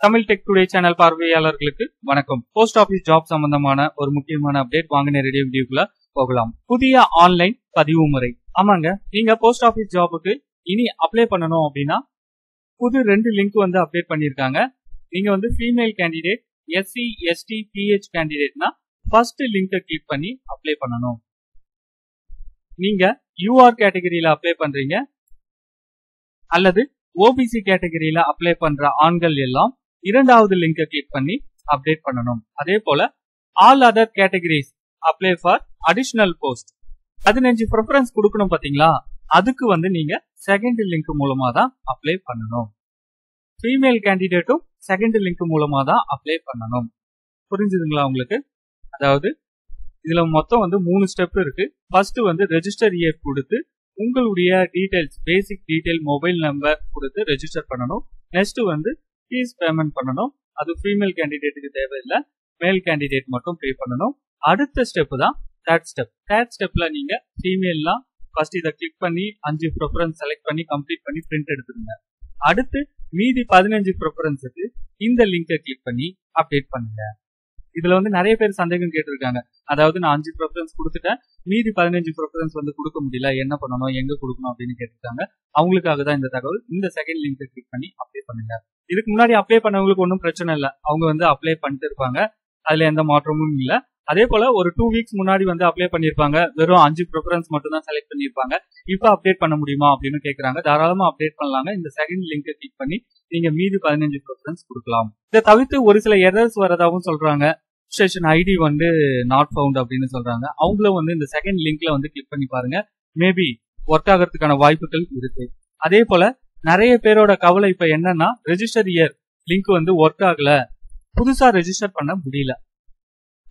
Tamil tech today channel பார்வையாளர்களுக்கு வணக்கம். Post office job சம்பந்தமான ஒரு முக்கியமான அப்டேட் வாங்க நேரடியா வீடியோக்குள்ள போகலாம். புதிய ஆன்லைன் பதிவு முறை. ஆமாங்க, நீங்க போஸ்ட் ஆபீஸ் ஜாபுக்கு இனி அப்ளை பண்ணணும் அப்படின்னா புது 2 லிங்க் வந்து அப்டேட் பண்ணிருக்காங்க. நீங்க வந்து female candidate, SC ST PH கேண்டிடேட்னா ஃபர்ஸ்ட் லிங்கை கிளிக் பண்ணி அப்ளை பண்ணணும். நீங்க UR கேட்டகரியில அப்ளை பண்றீங்க அல்லது OBC கேட்டகரியில அப்ளை பண்ற ஆண்கள் எல்லாம் 2வது லிங்கை கிளிக் பண்ணி அப்டேட் பண்ணணும். அதே போல all other categories apply for additional post 15 preference கொடுக்கணும் பாத்தீங்களா, அதுக்கு வந்து நீங்க செகண்ட் லிங்க் மூலமா தான் அப்ளை பண்ணணும். ஃபீமேல் கேண்டிடேட்டும் செகண்ட் லிங்க் மூலமா தான் அப்ளை பண்ணணும். புரிஞ்சுதுங்களா உங்களுக்கு? அதாவது இதுல மொத்தம் வந்து 3 ஸ்டெப் இருக்கு. ஃபர்ஸ்ட் வந்து ரெஜிஸ்டர் இயர் கொடுத்து உங்களுடைய டீடைல்ஸ், பேசிக் டீடைல், மொபைல் நம்பர் கொடுத்து ரெஜிஸ்டர் பண்ணணும். நெக்ஸ்ட் வந்து ஃபீஸ் பேமெண்ட் பண்ணணும். அது ஃபீமேல் கேண்டிடேட்டுக்கு தேவையில்லை, மேல் கேண்டிடேட் மட்டும் பே பண்ணணும். அடுத்த ஸ்டெப் தான் தேர்ட் ஸ்டெப். தேர்ட் ஸ்டெப்ல நீங்க ஃபீமேல்லாம் ஃபர்ஸ்ட் இதை கிளிக் பண்ணி 5 ப்ரிஃபரன்ஸ் செலக்ட் பண்ணி கம்ப்ளீட் பண்ணி பிரிண்ட் எடுத்துருங்க. அடுத்து மீதி 15 ப்ரிஃபரன்ஸுக்கு இந்த லிங்கை கிளிக் பண்ணி அப்டேட் பண்ணுங்க. இதுல வந்து நிறைய பேர் சந்தேகம் கேட்டிருக்காங்க. அதாவது நான் 5 ப்ரிஃபரன்ஸ் கொடுத்துட்டேன், மீதி 15 ப்ரிஃபரன்ஸ் வந்து கொடுக்க முடியல, என்ன பண்ணணும், எங்க கொடுக்கணும் அப்படின்னு கேட்டிருக்காங்க. அவங்களுக்காக தான் இந்த தகவல். இந்த செகண்ட் லிங்கை கிளிக் பண்ணி அப்ளை பண்ணுங்க. இதுக்கு முன்னாடி அப்ளை பண்ணவங்களுக்கு ஒன்றும் பிரச்சனை இல்லை, அவங்க வந்து அப்ளை பண்ணிட்டு இருப்பாங்க, அதுல எந்த மாற்றமும் இல்லை. அதே போல ஒரு 2 வீக்ஸ் முன்னாடி வந்து அப்ளை பண்ணிருப்பாங்க, வெறும் 5 ப்ரிஃபரன்ஸ் மட்டும் தான் செலக்ட் பண்ணிருப்பாங்க. இப்ப அப்டேட் பண்ண முடியுமா அப்படின்னு கேட்கறாங்க. தாராளமா அப்டேட் பண்ணலாங்க. இந்த செகண்ட் லிங்கை கிளிக் பண்ணி நீங்க மீதி 15 ப்ரிஃபரன்ஸ் கொடுக்கலாம். இதை தவிர்த்து ஒரு சில எரர்ஸ் வரதாகவும் சொல்றாங்க. ரெஜிஸ்ட்ரேஷன் ஐடி வந்து நாட் ஃபவுண்ட் அப்படின்னு சொல்றாங்க. அவங்களும் வந்து இந்த செகண்ட் லிங்க்ல வந்து கிளிக் பண்ணி பாருங்க, மேபி ஒர்க் ஆகிறதுக்கான வாய்ப்புகள் இருக்கு. அதே போல நிறைய பேரோட கவலை இப்ப என்னன்னா, ரெஜிஸ்டர் இயர் லிங்க் வந்து ஒர்க் ஆகல, புதுசா ரெஜிஸ்டர் பண்ண முடியல.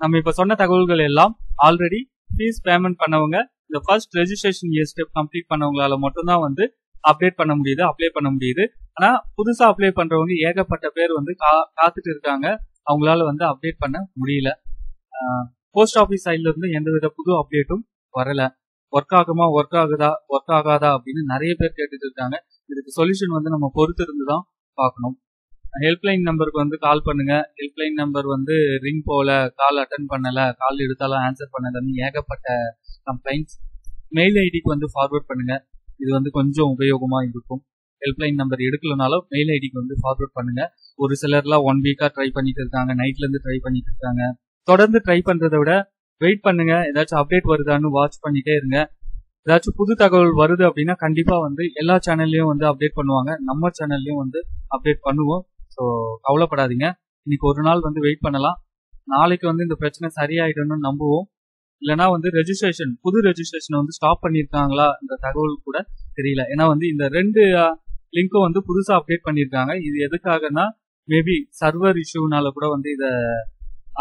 நம்ம இப்ப சொன்ன தகவல்கள் எல்லாம் ஆல்ரெடி ஃபீஸ் பேமெண்ட் பண்ணவங்க, இந்த first registration year step complete பண்ணவங்களால மட்டும்தான் வந்து அப்டேட் பண்ண முடியுது, அப்ளை பண்ண முடியுது. ஆனா புதுசா அப்ளை பண்றவங்க ஏகப்பட்ட பேர் வந்து காத்துட்டு இருக்காங்க, அவங்களால வந்து அப்டேட் பண்ண முடியல. போஸ்ட் ஆபீஸ் சைட்ல இருந்து எந்தவித புது அப்டேட்டும் வரல. ஒர்க் ஆகுமா, ஒர்க் ஆகுதா, ஒர்க் ஆகாதா அப்படின்னு நிறைய பேர் கேட்டுட்டு இருக்காங்க. இதுக்கு சொல்யூஷன் வந்து நம்ம பொறுத்து இருந்து தான் பார்க்கணும். ஹெல்ப்லைன் நம்பருக்கு வந்து கால் பண்ணுங்க. ஹெல்ப்லைன் நம்பர் வந்து ரிங் போல, கால் அட்டன் பண்ணல, கால் எடுத்தாலும் ஆன்சர் பண்ணலன்னு ஏகப்பட்ட கம்ப்ளைண்ட்ஸ். மெயில் ஐடிக்கு வந்து ஃபார்வர்ட் பண்ணுங்க. இது வந்து கொஞ்சம் உபயோகமா இருக்கும். ஹெல்ப்லைன் நம்பர் எடுக்கலனாலும் மெயில் ஐடிக்கு வந்து ஃபார்வர்ட் பண்ணுங்க. ஒரு சிலர்லாம் 1 வீக்கா ட்ரை பண்ணிட்டு இருக்காங்க, நைட்ல இருந்து ட்ரை பண்ணிட்டு இருக்காங்க. தொடர்ந்து ட்ரை பண்றதை விட வெயிட் பண்ணுங்க, ஏதாச்சும் அப்டேட் வருதான்னு வாட்ச் பண்ணிட்டே இருங்க. ஏதாச்சும் புது தகவல் வருது அப்படின்னா கண்டிப்பா வந்து எல்லா சேனல்லையும் வந்து அப்டேட் பண்ணுவாங்க, நம்ம சேனல்லையும் வந்து அப்டேட் பண்ணுவோம். ஸோ கவலைப்படாதீங்க. இன்னைக்கு ஒரு நாள் வந்து வெயிட் பண்ணலாம், நாளைக்கு வந்து இந்த பிரச்சனை சரியாயிடும்னு நம்புவோம். இல்லைனா வந்து புது ரெஜிஸ்ட்ரேஷன் வந்து ஸ்டாப் பண்ணிருக்காங்களா இந்த தகவல் கூட தெரியல. ஏன்னா வந்து இந்த 2 லிங்க்கும் வந்து புதுசா அப்டேட் பண்ணிருக்காங்க. இது எதுக்காகனா மேபி சர்வர் இஷ்யூனால கூட வந்து இதை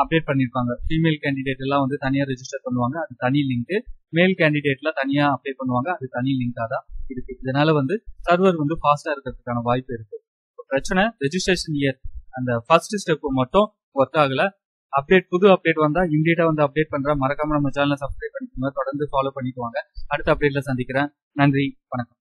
அப்டேட் பண்ணிருப்பாங்க. ஃபீமேல் கேண்டிடேட் எல்லாம் வந்து தனியா ரெஜிஸ்டர் பண்ணுவாங்க, அது தனி லிங்க். மேல் கேண்டிடேட்ல தனியா அப்ளை பண்ணுவாங்க, அது தனி லிங்கா தான் இருக்கு. இதனால வந்து சர்வர் வந்து ஃபாஸ்டா இருக்கிறதுக்கான வாய்ப்பு இருக்கு. பிரச்சனை ரெஜிஸ்ட்ரேஷன் இயர் அந்த ஃபர்ஸ்ட் ஸ்டெப் மட்டும் ஒர்க் ஆகல. புது அப்டேட் வந்தா இமீடியட்டா வந்து அப்டேட் பண்றேன். மறக்காம நம்ம சேனலை சப்ஸ்கிரைப் பண்ணிக்கோங்க, தொடர்ந்து ஃபாலோ பண்ணிக்குவாங்க. அடுத்த அப்டேட்ல சந்திக்கிறேன். நன்றி, வணக்கம்.